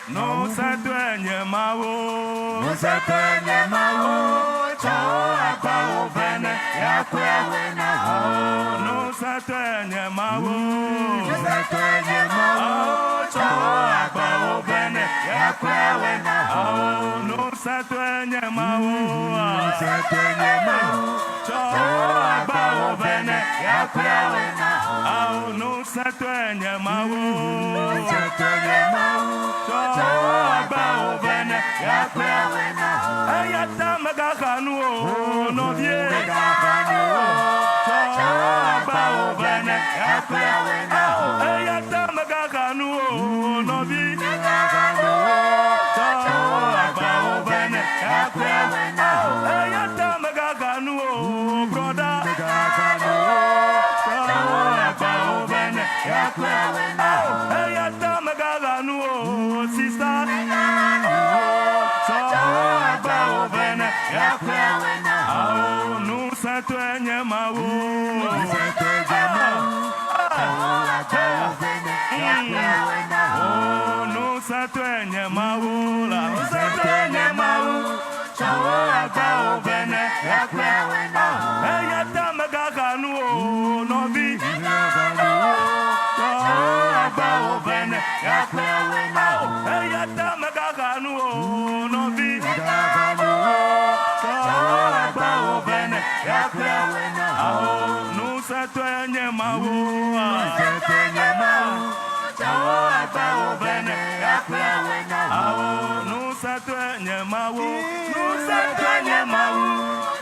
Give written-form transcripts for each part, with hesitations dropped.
no satwenye mawo, no satwenye mawo, chao agba obene yakwe wena ho. No satwenye mawo, no satwenye mawo, chao agba obene yakwe wena ho. No satwenye mawo, no satwenye mawo, chao agba obene yakwe wena ho. No satwenye mawo, no satwenye mawo, chao agba obene yakwe wena ho. Ayata magakanu no vie, chao agba obene yakwe wena ho. Ayata magakanu no vie, chao agba obene yakwe wena ho. Ayata magakanu brother, chao agba obene yakwe wena ho. Ayata magakanu sister, chao agba obene yakwe wena ho. No satwenye mawo, no satwenye mawo, chao agba obene yakwe wena ho. No satwenye mawo, no satwenye mawo, chao agba obene yakwe wena ho. Ayata magakanu no vie, chao agba obene yakwe wena ho. Ayata magakanu no vie, chao agba obene yakwe wena ho. No satwenye mawo, satwenye mawo, chao agba obene yakwe wena ho. No satwenye mawo, no satwenye mawo,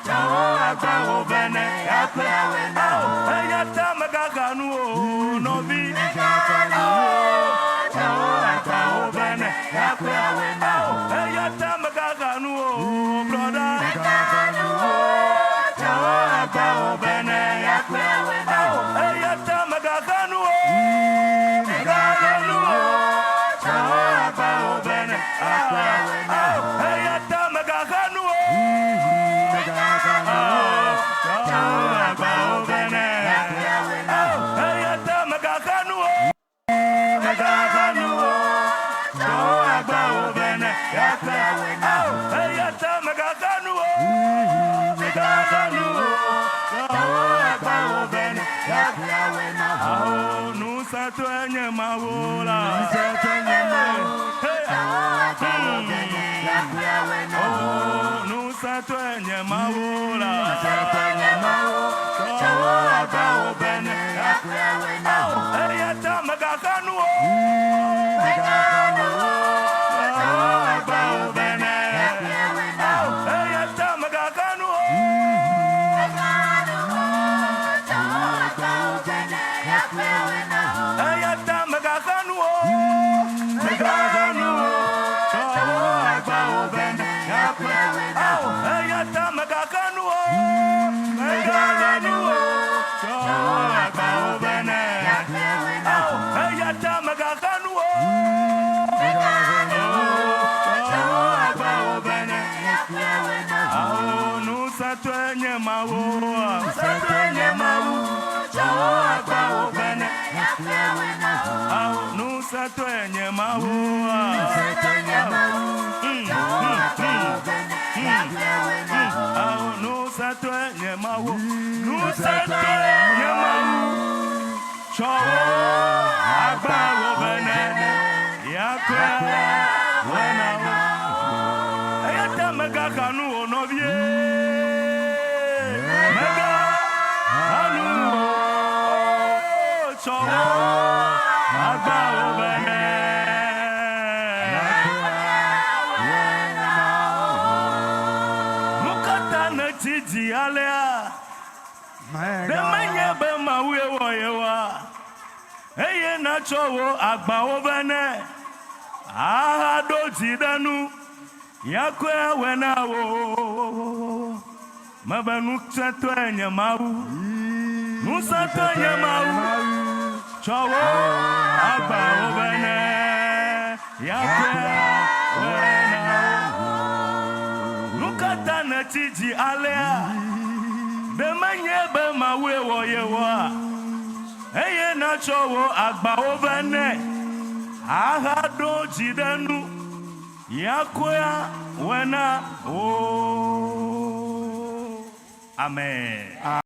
chao agba obene yakwe wena ho. Ayata magakanu no vie, chao agba obene yakwe wena ho. Ayata magakanu brother, chao agba obene yakwe wena ho. Ayata magakanu, chao agba obene yakwe wena ho. Ayata magakanu, chao agba obene yakwe wena ho. Ayata magakanu, chao agba obene yakwe wena ho. Ayata magakanu, chao agba obene yakwe wena ho. No satwenye mawola, satwenye mawo, chao agba obene yakwe wena ho. No satwenye mawola, satwenye mawo, chao agba obene yakwe wena ho. Ayata magakanu, chao agba obene yakwe wena ho. Ayata magakanu, chao agba obene yakwe wena ho. Ayata magakanu, chao agba obene yakwe wena ho. Ayata magakanu, chao agba obene yakwe wena ho. Ayata magakanu, chao agba obene yakwe wena ho. No satwenye mawo, satwenye mawo, chao agba obene yakwe wena ho. No satwenye mawo, satwenye mawo, chao agba obene yakwe wena ho. No satwenye mawo, no satwenye mawo, chao agba obene yakwe wena ho. Ayata magakanu no vie, magakanu, chao agba obene. Mukata na tiji alea, de manye be mawe woyewa, eye na chowo agba obene, aha doji danu, yakwe wena wo, mabanu satwenye mawu, nusatwenye mawu, chowo agba obene, yakwe wena wo. Nukata na tiji alea, de manye be mawe woyewa, eye na chowo agba obene, aha doji danu, Yakoya wena oh. Amen.